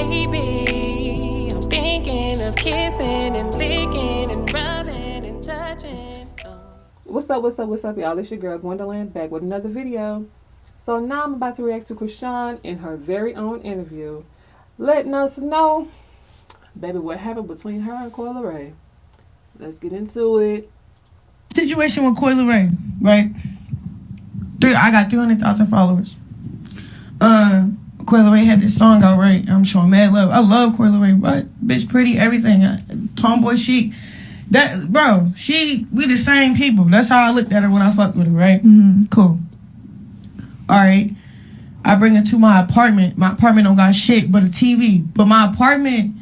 baby. I'm thinking of kissing and licking and rubbing and touching. What's up, y'all? It's your girl Gwendolyn back with another video. So now I'm about to react to Chrisean in her very own interview, letting us know, baby, what happened between her and LERAY. Let's get into it. Situation with LERAY, right? I got 300,000 followers. LERAY had this song out, right? I'm showing mad love. I love LERAY, but bitch, pretty, everything. Tomboy chic. That, bro, we the same people. That's how I looked at her when I fucked with her, right? Mm-hmm. Cool. All right. I bring her to my apartment. My apartment don't got shit but a TV. But my apartment,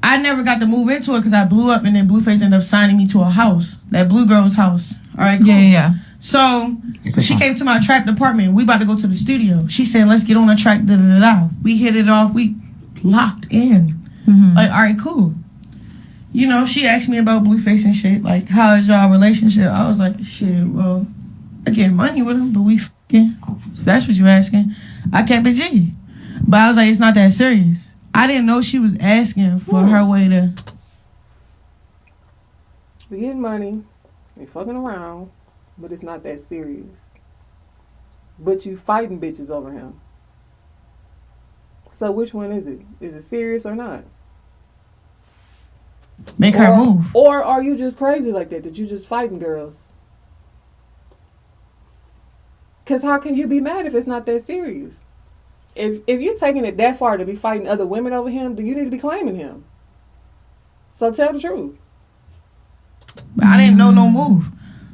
I never got to move into it because I blew up, and then Blueface ended up signing me to a house. That blue girl's house. All right, cool. Yeah. So she came to my trapped apartment. We about to go to the studio. She said, let's get on the track, da-da-da-da. We hit it off. We locked in. Mm-hmm. Like, all right, cool. You know, she asked me about Blueface and shit. Like, how is y'all relationship? I was like, shit, well, I get money with him, but we fucking. That's what you asking. I kept it G. But I was like, it's not that serious. I didn't know she was asking for her way to. We getting money. We fucking around. But it's not that serious. But you fighting bitches over him. So which one is it? Is it serious or not? Make her move. Or are you just crazy like that? That you just fighting girls? Because how can you be mad if it's not that serious? If you're taking it that far to be fighting other women over him, then you need to be claiming him. So tell the truth. But I didn't know no move.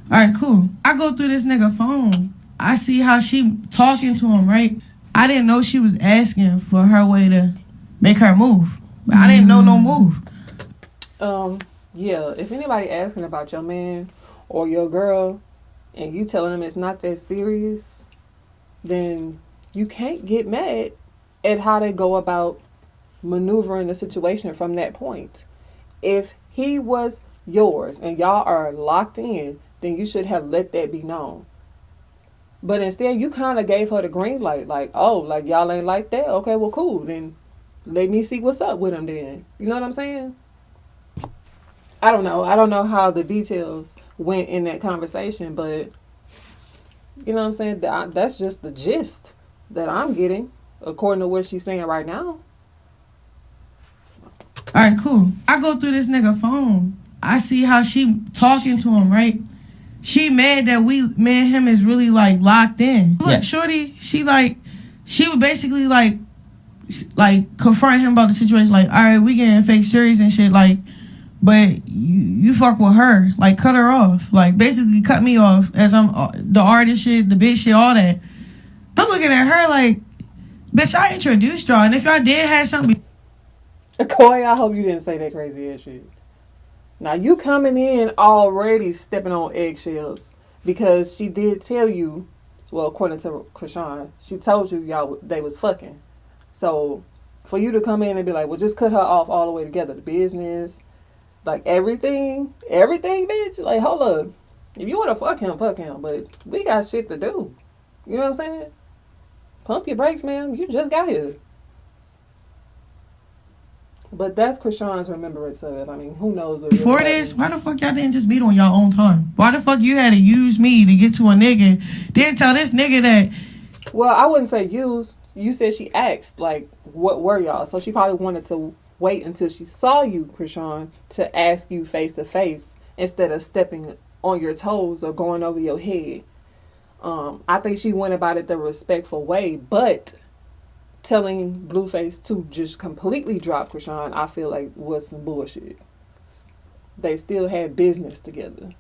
All right, cool. I go through this nigga phone. I see how she talking to him, right? I didn't know she was asking for her way to make her move. But I didn't know no move. Yeah, if anybody asking about your man or your girl and you telling them it's not that serious, then you can't get mad at how they go about maneuvering the situation from that point. If he was yours and y'all are locked in, then you should have let that be known. But instead, you kind of gave her the green light, like, oh, like y'all ain't like that? Okay, well, cool. Then let me see what's up with him then. You know what I'm saying? I don't know. I don't know how the details went in that conversation, but you know what I'm saying? That's just the gist that I'm getting, according to what she's saying right now. All right, cool. I go through this nigga phone. I see how she talking to him, right? She mad that me and him is really like locked in. Look, yeah. Shorty, she would basically like confront him about the situation. Like, all right, we getting fake serious and shit. Like, but you fuck with her. Like, cut her off. Like, basically cut me off as I'm the artist shit, the bitch shit, all that. I'm looking at her like, bitch, I introduced y'all, and if y'all did have something. COI, I hope you didn't say that crazy ass shit. Now, you coming in already stepping on eggshells because she did tell you, well, according to Chrisean, she told you they was fucking. So, for you to come in and be like, well, just cut her off all the way together, the business, like everything, bitch. Like, hold up. If you want to fuck him, but we got shit to do. You know what I'm saying? Pump your brakes, ma'am. You just got here. But that's Chrisean's remembrance of it. I mean, who knows what. Before this, why the fuck y'all didn't just meet on your own time? Why the fuck you had to use me to get to a nigga? Then tell this nigga that. Well, I wouldn't say use. You said she asked, like, what were y'all? So she probably wanted to wait until she saw you, Chrisean, to ask you face to face instead of stepping on your toes or going over your head. I think she went about it the respectful way, but telling Blueface to just completely drop Chrisean, I feel like was some bullshit. They still had business together.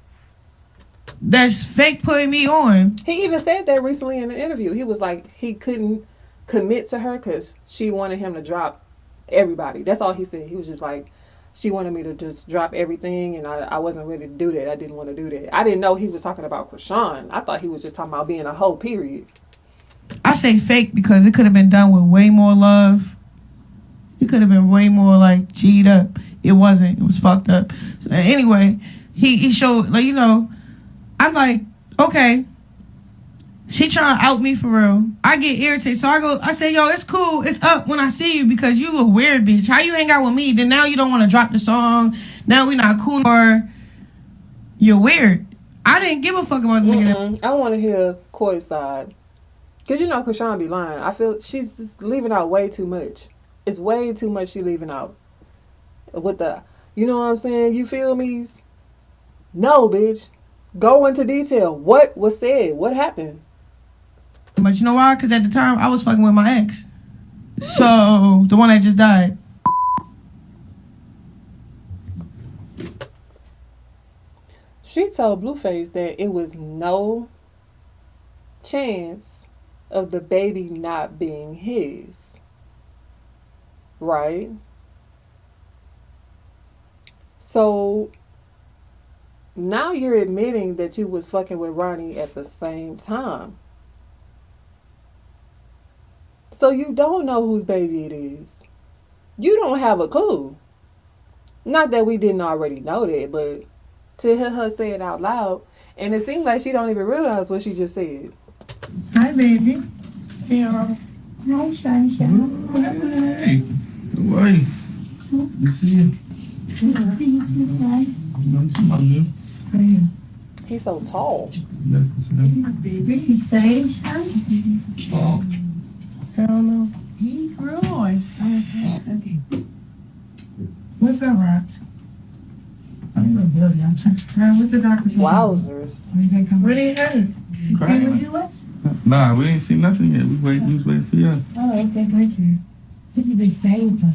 That's fake putting me on. He even said that recently in an interview. He was like, he couldn't commit to her because she wanted him to drop everybody. That's all he said. He was just like, she wanted me to just drop everything, and I wasn't ready to do that. I didn't want to do that. I didn't know he was talking about Chrisean. I thought he was just talking about being a hoe, period. I say fake because it could have been done with way more love. It could have been way more like G'd up. It wasn't. It was fucked up. So anyway, he showed, like, you know, I'm like, okay. She trying to out me for real. I get irritated. So I say, yo, it's cool. It's up when I see you because you look weird, bitch. How you hang out with me? Then now you don't want to drop the song. Now we not cool or you're weird. I didn't give a fuck about the nigga. I want to hear Coy's side. Because you know Chrisean be lying. I feel she's just leaving out way too much. It's way too much she leaving out. With the, you know what I'm saying? You feel me? No, bitch. Go into detail. What was said? What happened? But you know why? Because at the time, I was fucking with my ex. So, the one that just died. She told Blueface that it was no chance of the baby not being his. Right? So, now you're admitting that you was fucking with Ronnie at the same time. So you don't know whose baby it is. You don't have a clue. Not that we didn't already know that, but to hear her say it out loud, and it seems like she don't even realize what she just said. Hi, baby. Hey, Hi, Sunshine. Hey, how are you? Good to see you. Good to see you too, Nice to meet you. He's so tall. Nice to see you. baby. Excited, son? Oh, I don't know. Hey, Roy. Okay. What's up, Rob? I'm gonna build you. I'm sorry. What the doctor say? Wowzers. What did he hurt? Hey, would you let's? nah, we ain't seen nothing yet. We was waiting for you. Oh, okay, thank you. This is exciting for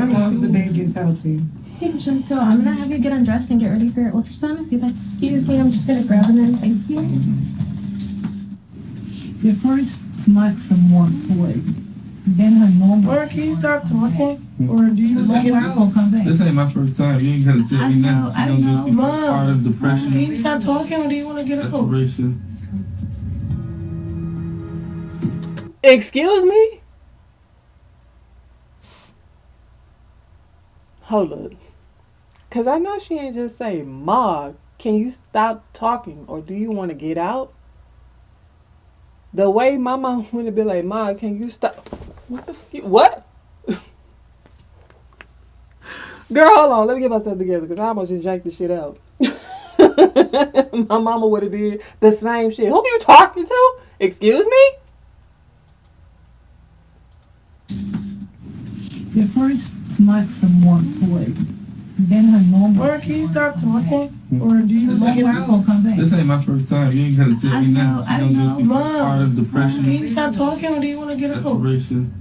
As long as the baby gets healthy. Hey, so I'm gonna have you get undressed and get ready for your ultrasound. If you'd like to excuse me, I'm just gonna grab him in. Thank you. Your first like some more toy. Then her normal. Or can you stop talking? Or do you This like ain't- it this- out? Come back. This ain't my first time. You ain't gotta tell me nothing. I She know. gonna do Mom. part of depression, Can you stop talking or do you want to get out? separation. Excuse me? Hold up. Because I know she ain't just say, Ma, can you stop talking or do you want to get out? The way my mom would have been like, Ma, can you stop? What the f? What? Girl, hold on. Let me get myself together because I almost just yanked the shit out. My mama would have did the same shit. Who are you talking to? Excuse me? Your first like some more toy. Then her normal. Or can you stop talking? Or do you This like ain't- it this- out? Come back. This ain't my first time. You ain't gotta tell me nothing. She gonna do Mom. part of depression, Can you stop talking or do you want to get out? separation.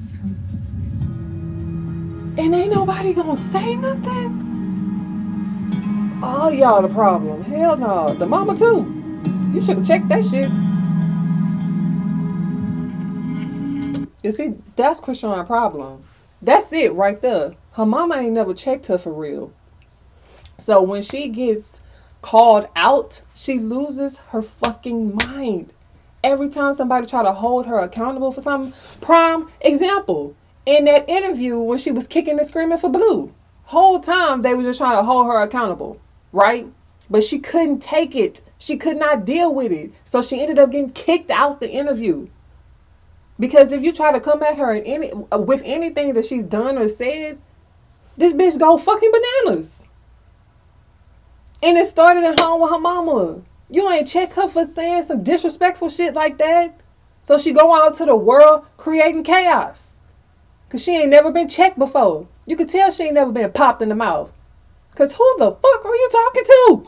And ain't nobody gonna say nothing? Oh, y'all the problem. Hell no. The mama too. You should have checked that shit. You see, that's Chrisean's problem. That's it right there. Her mama ain't never checked her for real. So when she gets called out, she loses her fucking mind. Every time somebody try to hold her accountable for something. Prime example. In that interview when she was kicking and screaming for Blue. Whole time they was just trying to hold her accountable. Right? But she couldn't take it. She could not deal with it. So she ended up getting kicked out the interview. Because if you try to come at her with anything that she's done or said, this bitch go fucking bananas. And it started at home with her mama. You ain't check her for saying some disrespectful shit like that. So she go out to the world creating chaos. Because she ain't never been checked before. You could tell she ain't never been popped in the mouth. Because who the fuck are you talking to?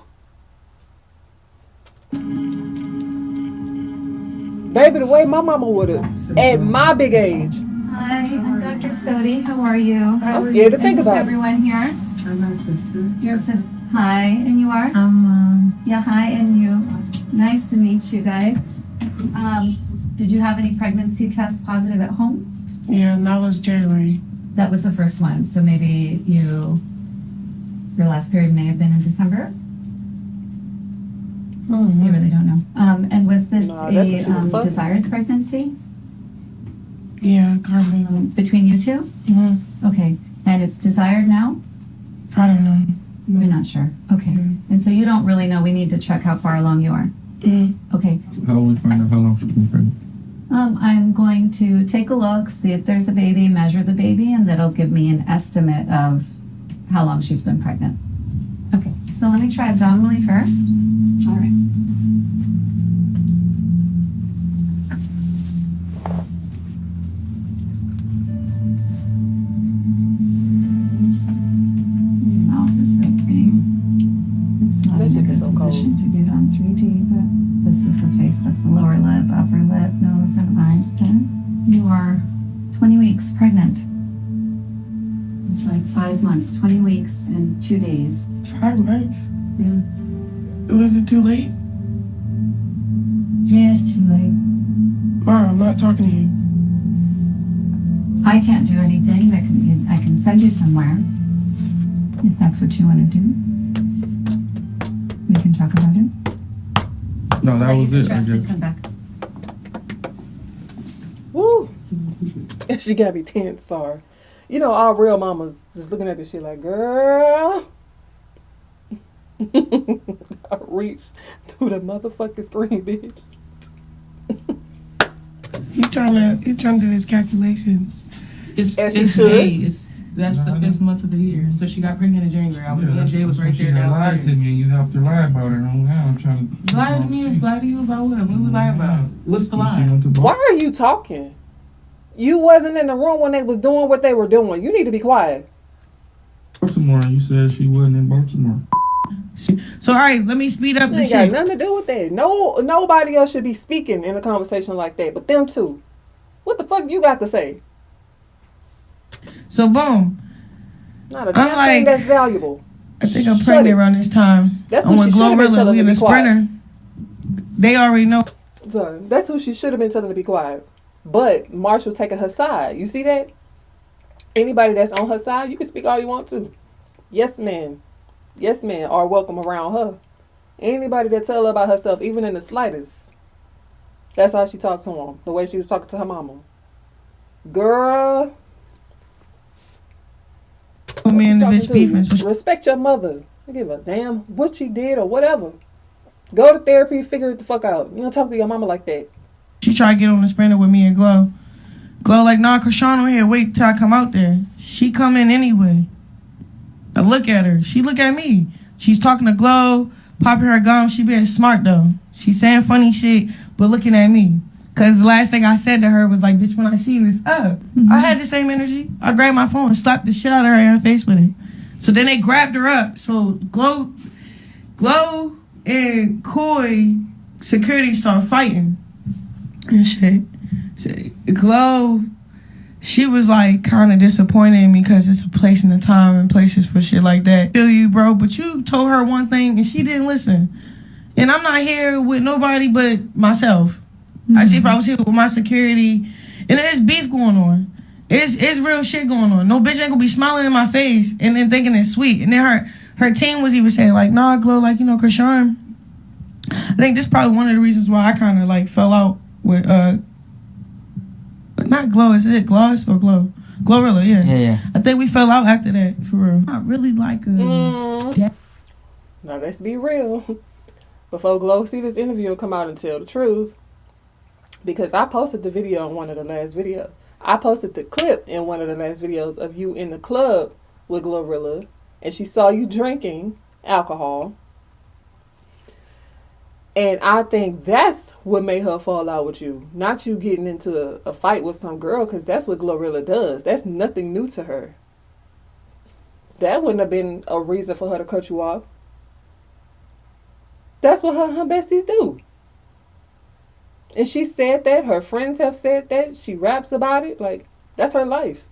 Baby, the way my mama would have at my big age. Hi, I'm Dr. Sodi. How are you? I'm scared to think Is about it. everyone here? I'm my sister. Your sister. Hi, and you are? Yeah, hi, and you. Nice to meet you guys. Did you have any pregnancy tests positive at home? Yeah, and that was January. That was the first one, so maybe your last period may have been in December? You really don't know. And was this No, that's what she was a fucking. desired pregnancy Yeah, Carmen. between you two? Mm-hmm. Okay, and it's desired now? I don't know. You're not sure. Okay. And so you don't really know. We need to check how far along you are. Okay. How will we find out how long she's been pregnant? I'm going to take a look, see if there's a baby, measure the baby, and that'll give me an estimate of how long she's been pregnant. Okay, so let me try abdominally first. All right. Mouth is opening. It's not in a good position to get on 3D, but this is the face. That's the lower lip, upper lip, nose, and eyes there. You are 20 weeks pregnant. It's like 5 months, 20 weeks, and 2 days. 5 months? Yeah. Was it too late? Yeah, it's too late. Mom, I'm not talking to you. I can't do anything. I can send you somewhere if that's what you want to do. We can talk about it. No, that was it. I Dress and guess. come back. Woo! She gotta be tense, sorry. You know, all real mamas just looking at this shit like, girl. I reached through the motherfucking screen, bitch. He trying to do his calculations. It's As he it's should. May. That's the 5th month of the year. So she got pregnant in January. I was me and Jay was right there Lied to downstairs. me, and you have to lie about it. I'm trying to. Lie to me. Lie to you about what? What we lie about? What's the lie? Why are you talking? You wasn't in the room when they was doing what they were doing. You need to be quiet. Baltimore, you said she wasn't in Baltimore. So, all right, let me speed up It the ain't got shit. nothing to do with that. Nobody else should be speaking in a conversation like that, but them two. What the fuck you got to say? So, boom. Not a damn thing like- that's valuable. I think I'm Shut pregnant it. around this time. That's I'm what with she should have been Glorilla. telling We to in be the quiet. sprinter. They already know. So that's who she should have been telling to be quiet. But Marshall taking her side. You see that? Anybody that's on her side, you can speak all you want to. Yes, man. Yes, man, are welcome around her. Anybody that tell her about herself, even in the slightest, that's how she talked to him. The way she was talking to her mama. Girl. Put me in the talking bitch to? beefing. So Respect your mother. I give a damn what she did or whatever. Go to therapy, figure it the fuck out. You don't talk to your mama like that. she tried to get on the sprinter with me and Glow. Glow like, nah, Chrisean on here. Wait till I come out there. She come in anyway. I look at her. She look at me. She's talking to Glow, popping her gum. She being smart though. She's saying funny shit, but looking at me. Cause the last thing I said to her was like, bitch, when I see you, it's up. I had the same energy. I grabbed my phone and slapped the shit out of her in her face with it. So then they grabbed her up. So Glow and COI security start fighting and shit. So Glow, she was like kind of disappointed in me because it's a place and a time and places for shit like that. Feel you, bro, but you told her one thing and she didn't listen. And I'm not here with nobody but myself. I see if I was here with my security, and there's beef going on. It's real shit going on. No bitch ain't gonna be smiling in my face and then thinking it's sweet. And then her team was even saying like, nah, Glow, like, you know, Chrisean. I think this is probably one of the reasons why I kind of like fell out with not Glow, is it Gloss or Glow? Glorilla, yeah. Yeah. I think we fell out after that, for real. I really like her. Now let's be real. Before Glow see this interview and come out and tell the truth, because I posted the video in one of the last videos. I posted the clip in one of the last videos of you in the club with Glorilla, and she saw you drinking alcohol. And I think that's what made her fall out with you. Not you getting into a fight with some girl, because that's what Glorilla does. That's nothing new to her. That wouldn't have been a reason for her to cut you off. That's what her besties do. And she said that. Her friends have said that. She raps about it. Like, that's her life.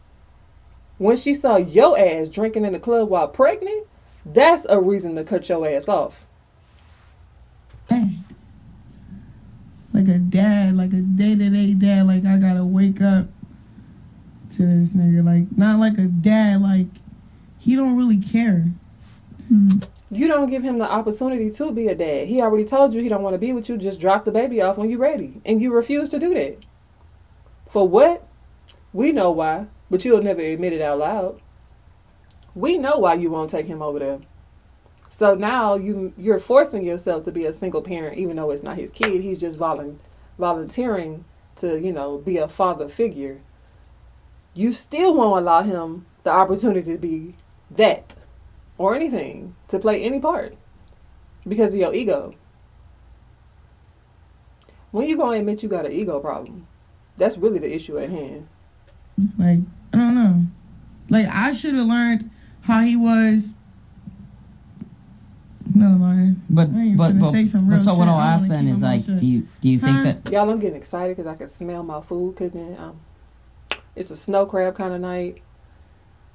When she saw your ass drinking in the club while pregnant, that's a reason to cut your ass off. Like a dad, like a day-to-day dad. Like, I gotta wake up to this nigga. Like, not like a dad. Like, he don't really care. You don't give him the opportunity to be a dad. He already told you he don't want to be with you. Just drop the baby off when you're ready. And you refuse to do that. For what? We know why. But you'll never admit it out loud. We know why you won't take him over there. So now you're forcing yourself to be a single parent, even though it's not his kid. He's just volunteering to, be a father figure. You still won't allow him the opportunity to be that or anything, to play any part because of your ego. When you gonna admit you got an ego problem? That's really the issue at hand. Like, I don't know. Like, I should have learned how he was. Never mind. But so what I'll I ask then is like, do you think that Y'all, I'm getting excited because I can smell my food cooking. It's a snow crab kind of night.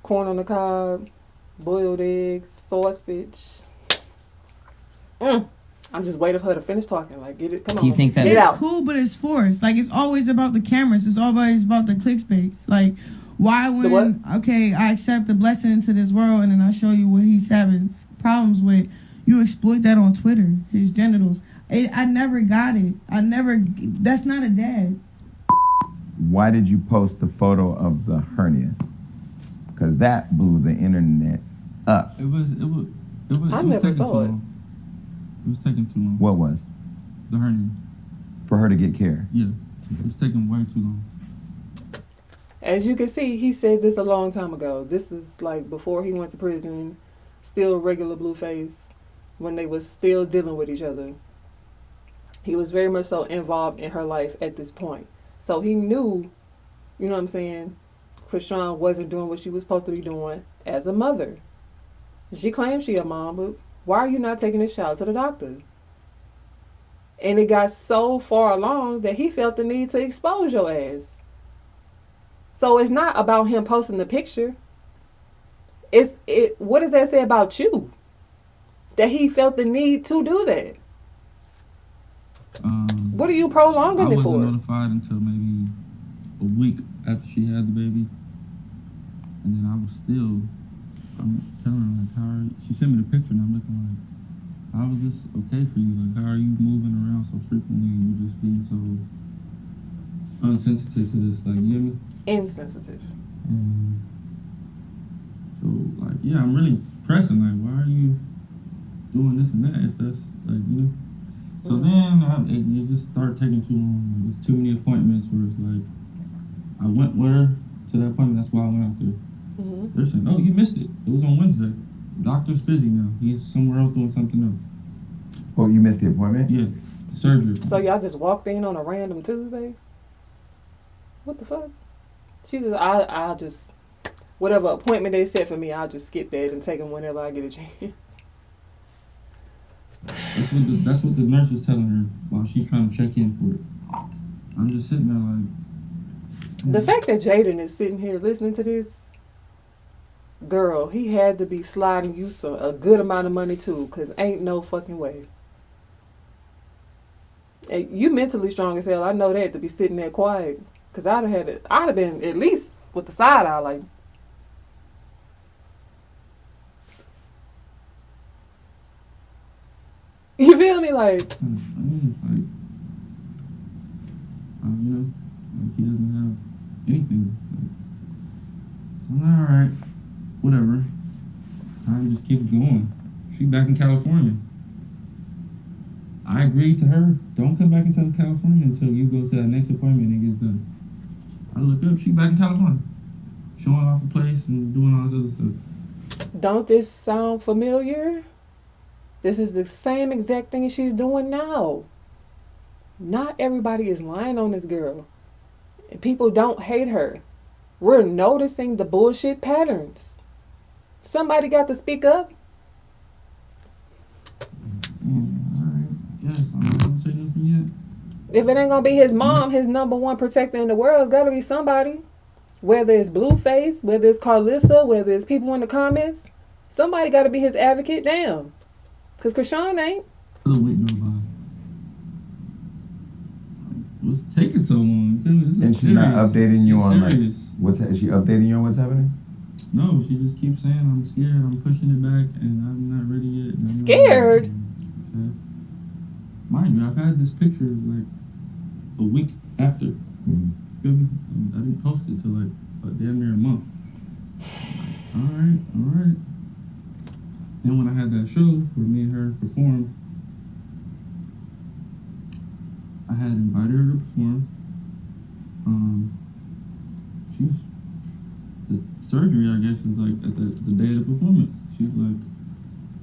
Corn on the cob, boiled eggs, sausage. I'm just waiting for her to finish talking. Like, get it. Come on. Do you think that it's cool, but it's forced? Like, it's always about the cameras. It's always about the clickbaits. Like, why when I accept the blessing into this world and then I show you what he's having problems with, you exploit that on Twitter, his genitals. I never got it. That's not a dad. Why did you post the photo of the hernia? Because that blew the internet up. It was I never saw it. It was taking too long. What was? The hernia. For her to get care? Yeah. It was taking way too long. As you can see, he said this a long time ago. This is like before he went to prison, still regular Blueface, when they was still dealing with each other. He was very much so involved in her life at this point. So he knew, you know what I'm saying, Chrisean wasn't doing what she was supposed to be doing as a mother. She claims she a mom, but why are you not taking this child to the doctor? And it got so far along that he felt the need to expose your ass. So it's not about him posting the picture. What does that say about you? That he felt the need to do that. What are you prolonging it for? I wasn't notified until maybe a week after she had the baby. And then I was still, I'm telling her, like, how are you? She sent me the picture and I'm looking like, how is this okay for you? Like, how are you moving around so frequently and you're just being so unsensitive to this? Like, you hear me? Insensitive. So, like, yeah, I'm really pressing. Like, why are you doing this and that if that's, like, you know? So then it just started taking too long. Like, it's too many appointments where it's like, I went with her to that appointment. That's why I went out there. They're saying, oh, you missed it. It was on Wednesday. Doctor's busy now. He's somewhere else doing something else. Oh, you missed the appointment? Yeah, the surgery. So y'all just walked in on a random Tuesday? What the fuck? She says, I'll just, whatever appointment they set for me, I'll just skip that and take them whenever I get a chance. That's what the nurse is telling her while she's trying to check in for it. I'm just sitting there like... The fact that Jaden is sitting here listening to this, girl, he had to be sliding you a good amount of money too, because ain't no fucking way. Hey, you mentally strong as hell. I know that, to be sitting there quiet. Because I'd have been at least with the side eye, like... You feel me? Like... He doesn't have anything. So I'm like, alright, whatever. Time just keeps going. She back in California. I agreed to her, don't come back into California until you go to that next appointment and it gets done. I look up, she back in California. Showing off the place and doing all this other stuff. Don't this sound familiar? This is the same exact thing she's doing now. Not everybody is lying on this girl. And people don't hate her. We're noticing the bullshit patterns. Somebody got to speak up. Alright, yes, I'm not gonna say nothing yet. If it ain't gonna be his mom, his number one protector in the world, it's gotta be somebody. Whether it's Blueface, whether it's Carlissa, whether it's people in the comments, somebody gotta be his advocate. Damn. Because Chrisean ain't. Another week go by. What's taking so long? And she's not updating you on like is she updating you on what's happening? No, she just keeps saying I'm scared, I'm pushing it back, and I'm not ready yet. Scared? Okay. Mind you, I've had this picture like a week after. I didn't post it till like damn near a month. Alright. then when I had that show where me and her performed, I had invited her to perform. The surgery, I guess, is like at the day of the performance. She was like,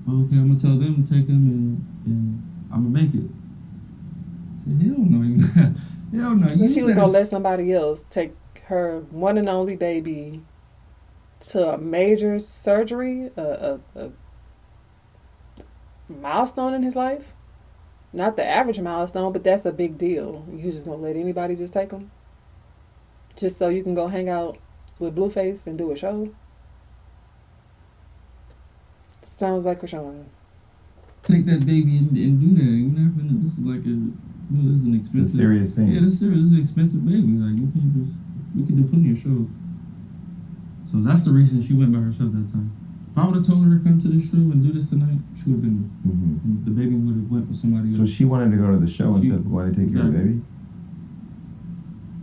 oh, okay, I'm gonna tell them to take him and I'm gonna make it. I said, hell no, hell no. She was gonna let somebody else take her one and only baby to a major surgery, a milestone in his life. Not the average milestone, but that's a big deal. You just gonna let anybody just take him? Just so you can go hang out with Blueface and do a show? Sounds like Chrisean. Take that baby and do that. You're not finna, this is like this is an expensive. It's a serious thing. Yeah, this is serious. This is an expensive baby. Like, you can't just, we can do plenty of shows. So that's the reason she went by herself that time. If I would have told her to come to this show and do this tonight, she would have been there. Mm-hmm. The baby would have went with somebody else. So she wanted to go to the show instead of going to take care of the baby?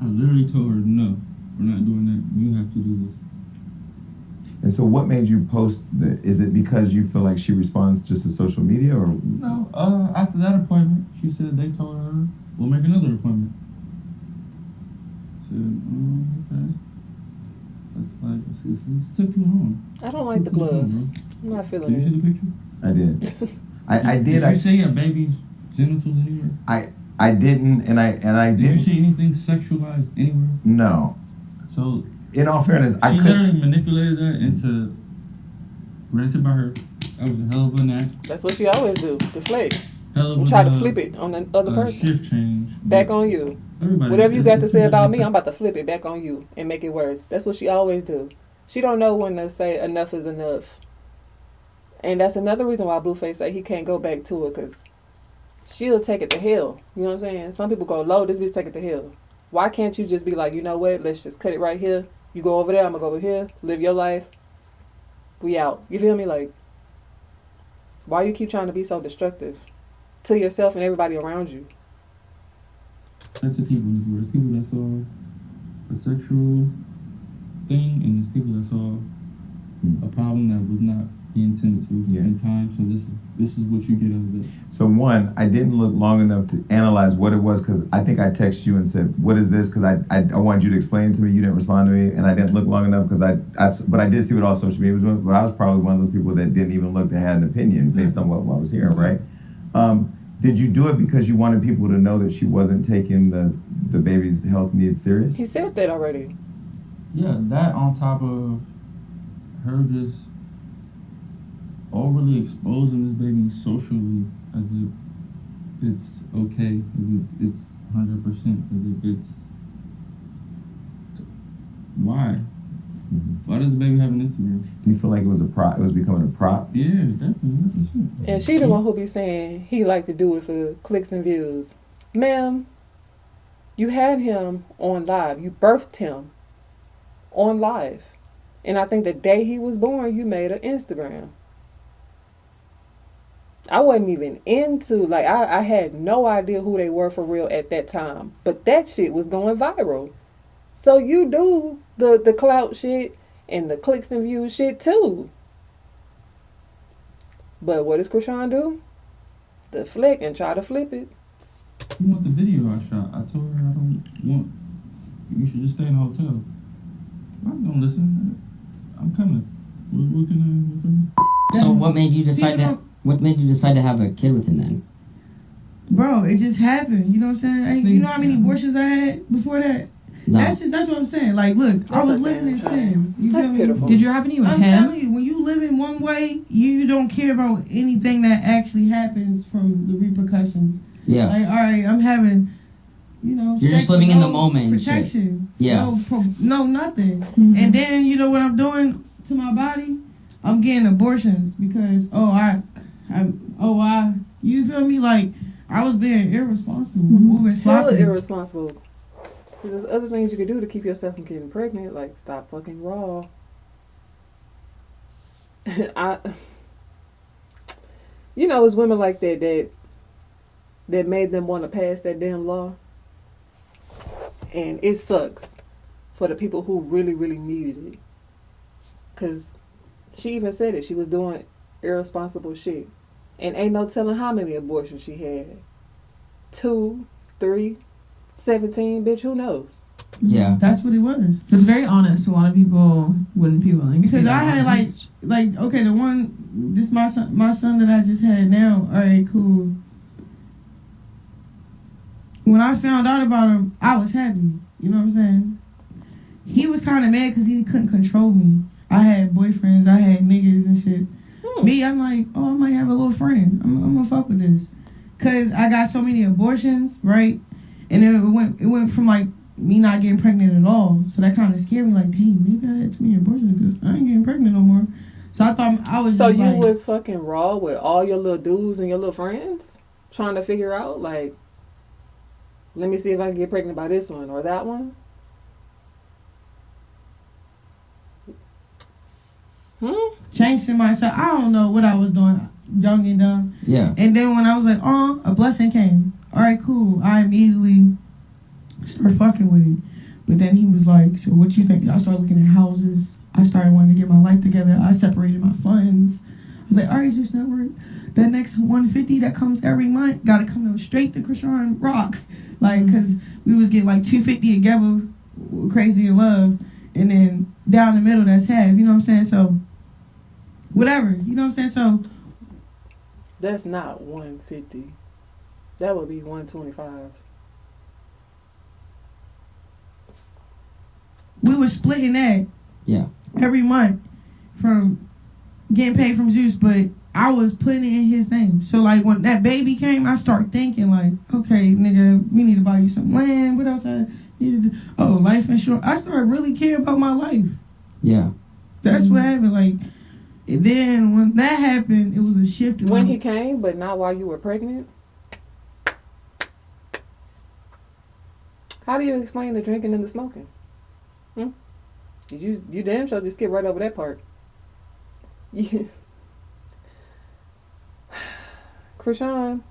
I literally told her, no, we're not doing that. You have to do this. And so what made you post is it because you feel like she responds just to social media or? No, after that appointment, she said they told her, we'll make another appointment. I said, okay. That's like, it took too long. I don't like the gloves. I'm not feeling it. Did you see the picture? I did. I did. Did you see a baby's genitals anywhere? I didn't, and I didn't. Did you see anything sexualized anywhere? No. So, in all fairness, she literally manipulated that into, granted by her, that was a hell of an act. That's what she always do, deflect. Hell of and try to flip it on the other person. Shift change. Back on you. Whatever you got to say about me, I'm about to flip it back on you and make it worse. That's what she always do. She don't know when to say enough is enough. And that's another reason why Blueface say he can't go back to it, because she'll take it to hell. You know what I'm saying? Some people go, low, this bitch take it to hell. Why can't you just be like, you know what, let's just cut it right here. You go over there, I'm going to go over here, live your life. We out. You feel me? Like, why you keep trying to be so destructive to yourself and everybody around you? Types of people. There's people that saw a sexual thing, and there's people that saw a problem that was not intended to in time. So this is what you get out of it. So one, I didn't look long enough to analyze what it was, because I think I texted you and said, what is this? Because I wanted you to explain to me. You didn't respond to me, and I didn't look long enough because but I did see what all social media was doing. But I was probably one of those people that didn't even look, that had an opinion based on what I was hearing, right? Did you do it because you wanted people to know that she wasn't taking the baby's health needs serious? He said that already. Yeah, that on top of her just overly exposing this baby socially as if it's okay, as if it's 100%, as if it's... Why? Why does the baby have an Instagram? Do you feel like it was a prop? It was becoming a prop? Yeah, definitely. And she the one who be saying he like to do it for clicks and views. Ma'am, you had him on live. You birthed him on live. And I think the day he was born, you made an Instagram. I wasn't even into, like, I had no idea who they were for real at that time. But that shit was going viral. So you do the clout shit and the clicks and views shit too. But what does Chrisean do? Deflect and try to flip it. You want the video I shot? I told her I don't want. You should just stay in a hotel. I'm gonna listen. I'm coming. What can I? So what made you decide to have a kid with him then? Bro, it just happened. You know what I'm saying? You know how many abortions I had before that? No. That's what I'm saying. Like, look, I was living in sin. That's pitiful. Did you have any with him? I'm telling you, when you live in one way, you don't care about anything that actually happens from the repercussions. Yeah. Like, all right, I'm having, you're just living in the moment. Protection. Yeah. No, nothing. Mm-hmm. And then you know what I'm doing to my body? I'm getting abortions because you feel me? Like, I was being irresponsible, moving sloppy. Hella irresponsible. There's other things you can do to keep yourself from getting pregnant, like stop fucking raw. It's women like that made them want to pass that damn law. And it sucks for the people who really, really needed it. Because she even said it. She was doing irresponsible shit. And ain't no telling how many abortions she had. 2, 3, 17, bitch, who knows? Yeah. That's what it was. It's very honest. A lot of people wouldn't be willing to. Because I had like okay, the one, this my son that I just had now. All right, cool. When I found out about him, I was happy. You know what I'm saying? He was kind of mad because he couldn't control me. I had boyfriends, I had niggas and shit. Me, I'm like, oh, I might have a little friend. I'm gonna fuck with this. Because I got so many abortions, right? And then it went from like me not getting pregnant at all. So that kind of scared me. Like, dang, maybe I had too many abortions because I ain't getting pregnant no more. So I thought I was. So just you like, was fucking raw with all your little dudes and your little friends, trying to figure out like, let me see if I can get pregnant by this one or that one. Chasing myself. I don't know what I was doing, young and dumb. Yeah. And then when I was like, oh, a blessing came. All right, cool. I immediately started fucking with it. But then he was like, so what you think? I started looking at houses. I started wanting to get my life together. I separated my funds. I was like, all right, Zeus Network, that next 150 that comes every month got to come straight to Chrisean Rock. Like, because we was getting like 250 together, Crazy in Love. And then down the middle, that's half. You know what I'm saying? So, whatever. You know what I'm saying? So, that's not 150. That would be 125. We were splitting that. Yeah. Every month from getting paid from Zeus, but I was putting it in his name. So, like, when that baby came, I started thinking, like, okay, nigga, we need to buy you some land. What else I need to do? Oh, life insurance. I started really caring about my life. Yeah. That's what happened. Like, and then when that happened, it was a shift. When he came, but not while you were pregnant? How do you explain the drinking and the smoking? You damn sure just skip right over that part. Chrisean,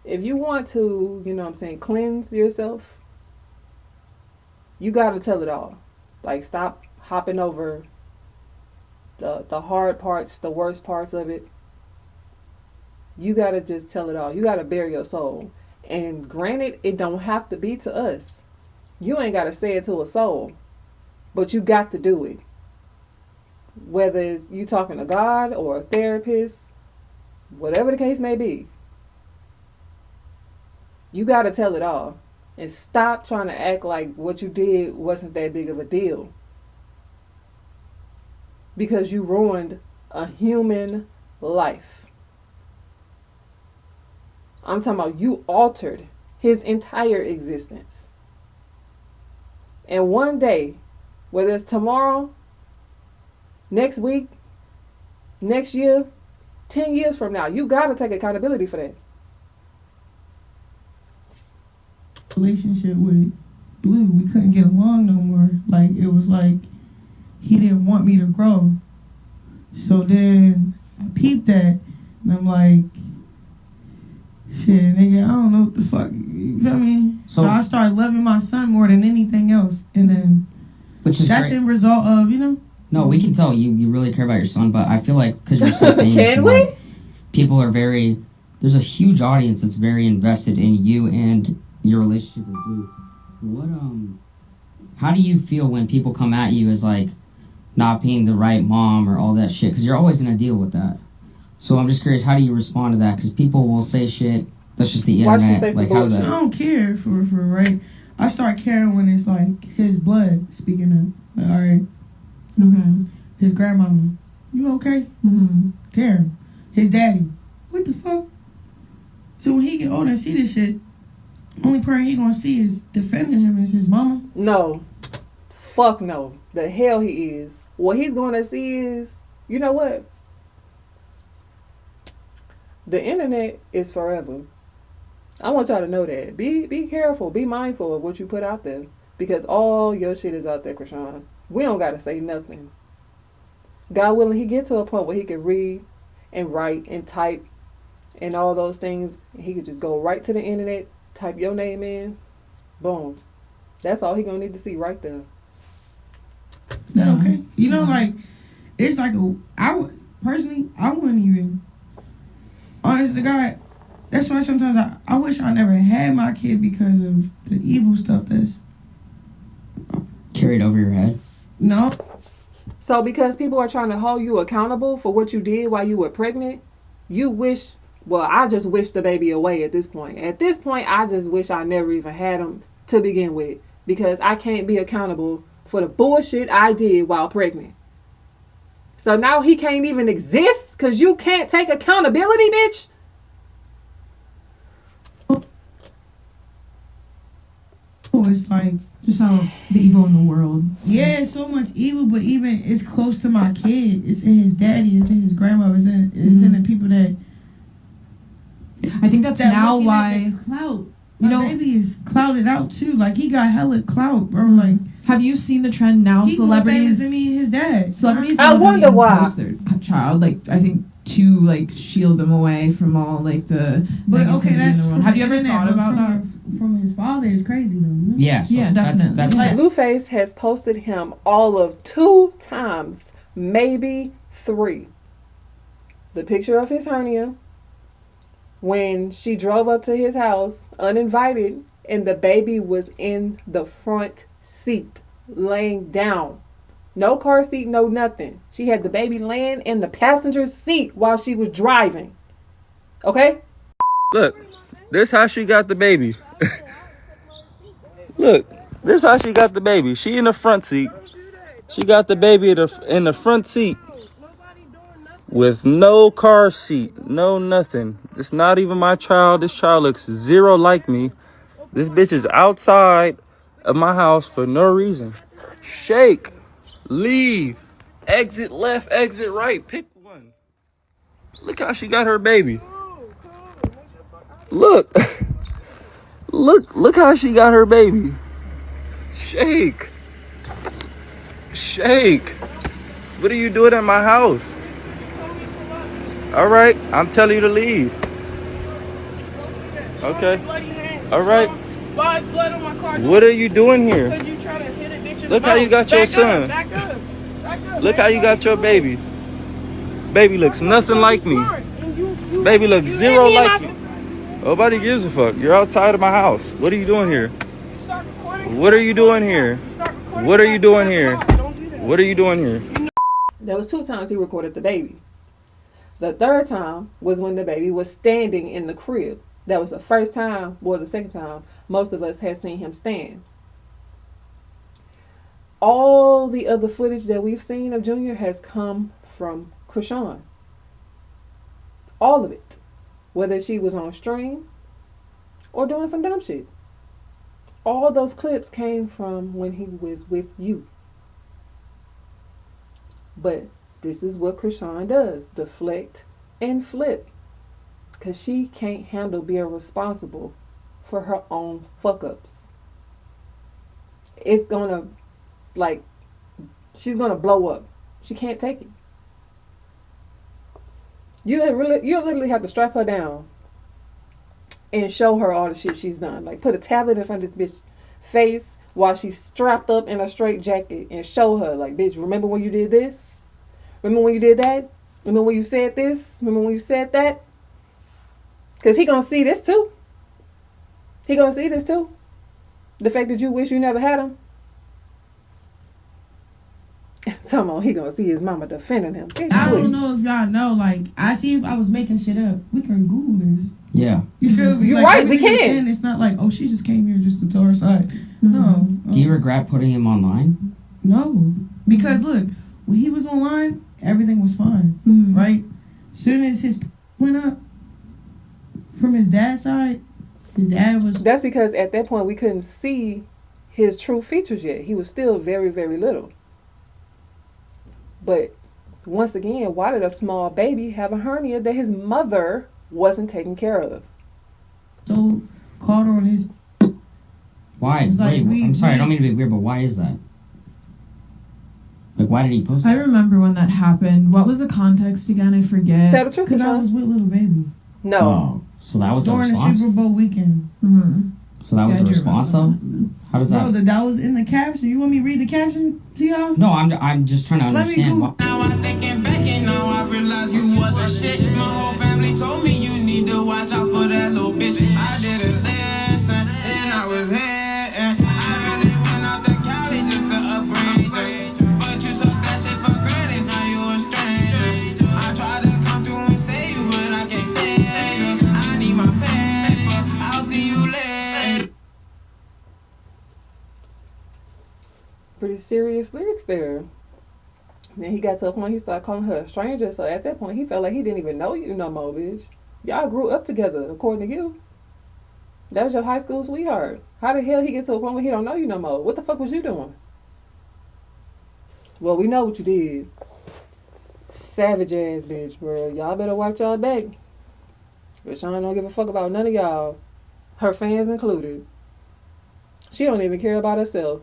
if you want to, you know what I'm saying, cleanse yourself, you got to tell it all. Like, stop hopping over the hard parts, the worst parts of it. You got to just tell it all. You got to bare your soul. And granted, it don't have to be to us. You ain't got to say it to a soul. But you got to do it. Whether it's you talking to God or a therapist, whatever the case may be. You got to tell it all. And stop trying to act like what you did wasn't that big of a deal. Because you ruined a human life. I'm talking about you altered his entire existence. And one day, whether it's tomorrow, next week, next year, 10 years from now, you got to take accountability for that. Relationship with Blue, we couldn't get along no more. Like, it was like he didn't want me to grow. So then I peeped that, and I'm like, shit, nigga, I don't know what the fuck. You feel me? So I started loving my son more than anything else, and then which is that's great. in result of, you know. No, we can tell you really care about your son, but I feel like because you're so famous, Can we? Like, people are very. There's a huge audience that's very invested in you and your relationship with Blue. How do you feel when people come at you as like not being the right mom or all that shit? Because you're always gonna deal with that. So I'm just curious, how do you respond to that? Because people will say shit. That's just the internet. Why she say some bullshit? I don't care for right. I start caring when it's like his blood speaking up. Like, all right. Mm-hmm. His grandmama, you okay? Mm-hmm. Damn. His daddy, what the fuck? So when he get older and see this shit, only person he gonna see is defending him is his mama. No. Fuck no. The hell he is. What he's gonna see is, you know what? The internet is forever. I want y'all to know that. Be careful. Be mindful of what you put out there. Because all your shit is out there, Chrisean. We don't got to say nothing. God willing, he get to a point where he can read and write and type and all those things. He could just go right to the internet, type your name in. Boom. That's all he going to need to see right there. Is that okay? You know, like, it's like I wouldn't even, honest to God, that's why sometimes I wish I never had my kid because of the evil stuff that's carried over your head. No. So because people are trying to hold you accountable for what you did while you were pregnant, you wish, well, I just wish the baby away at this point. At this point, I just wish I never even had him to begin with, because I can't be accountable for the bullshit I did while pregnant. So now he can't even exist because you can't take accountability, bitch. It's like just how the evil in the world. Yeah, so much evil, but even it's close to my kid. It's in his daddy. It's in his grandma. It's in the people that. I think that's now why clout. My baby is clouted out too. Like he got hella clout, bro. Like, have you seen the trend now? Celebrities than me and his dad. Celebrities. I wonder why. Post their child, like I think to like shield them away from all like the. But okay, that's. Have you ever thought about that? From his father is crazy though. You know? Yeah, so yeah, definitely. That's like Blueface has posted him all of 2 times, maybe 3. The picture of his hernia when she drove up to his house uninvited and the baby was in the front seat laying down. No car seat, no nothing. She had the baby laying in the passenger seat while she was driving. Okay? Look, this how she got the baby. Look, this how she got the baby. She in the front seat. She got the baby in the front seat with no car seat, no nothing. It's not even my child. This child looks zero like me. This bitch is outside of my house for no reason. Shake, leave, exit left, exit right. Pick one. Look how she got her baby. Look. Look how she got her baby. Shake. What are you doing at my house? All right, I'm telling you to leave. Okay. All right. What are you doing here? Look how you got your son. Look how you got your baby. Baby looks nothing like me. Baby looks zero like me. Nobody gives a fuck. You're outside of my house. What are you doing here? What are you doing here? What are you doing here? What are you doing here? There was 2 times he recorded the baby. The 3rd time was when the baby was standing in the crib. That was the first time, or the second time, most of us had seen him stand. All the other footage that we've seen of Junior has come from Chrisean. All of it. Whether she was on stream or doing some dumb shit. All those clips came from when he was with you. But this is what Chrisean does. Deflect and flip. Because she can't handle being responsible for her own fuck-ups. It's gonna, like, she's gonna blow up. She can't take it. You literally have to strap her down and show her all the shit she's done. Like, put a tablet in front of this bitch's face while she's strapped up in a straight jacket and show her, like, bitch, remember when you did this? Remember when you did that? Remember when you said this? Remember when you said that? Because he gonna see this too. He gonna see this too. The fact that you wish you never had him. Somehow he gonna see his mama defending him. I don't know if y'all know. Like, I see if I was making shit up. We can Google this. Yeah. You feel me? You're like, right. We can. It's not like, oh, she just came here just to tell her side. Mm-hmm. No. Do you regret putting him online? No, because look, when he was online, everything was fine, right? Soon as his went up from his dad's side, his dad was. That's because at that point we couldn't see his true features yet. He was still very, very little. But once again, why did a small baby have a hernia that his mother wasn't taking care of? So called her on his. Why? Like, wait, I'm sorry, I don't mean to be weird, but why is that? Like, why did he post that? I remember when that happened. What was the context again? I forget. Tell the truth, because I was with little baby. No. Oh, so that was during the Super Bowl weekend. Mm-hmm. So that was the response, though? How does that? Bro, that was in the caption. You want me to read the caption to y'all? No, I'm just trying to understand. Now I'm thinking back and now I realize you wasn't shit. My whole family told me you need to watch out for that little bitch. I didn't listen and I was hitting. I really went out to Cali just to upgrade you. But you took that shit for granted, now you a stranger. I tried to come through and save you, but I can't save you. I need my paper, I'll see you later. Pretty serious lyrics there. Then he got to a point he started calling her a stranger. So at that point he felt like he didn't even know you no more, bitch. Y'all grew up together, according to you. That was your high school sweetheart. How the hell he get to a point where he don't know you no more? What the fuck was you doing? Well, we know what you did. Savage ass bitch, bro. Y'all better watch y'all back. But Sean don't give a fuck about none of y'all. Her fans included. She don't even care about herself.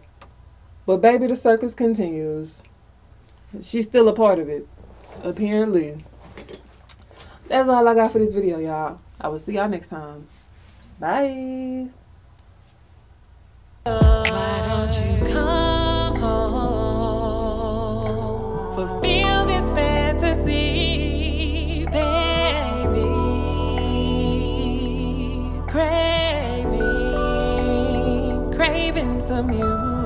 But baby, the circus continues. She's still a part of it, apparently. That's all I got for this video, y'all. I will see y'all next time. Bye. Why don't you come home? Fulfill this fantasy, baby. Craving some music.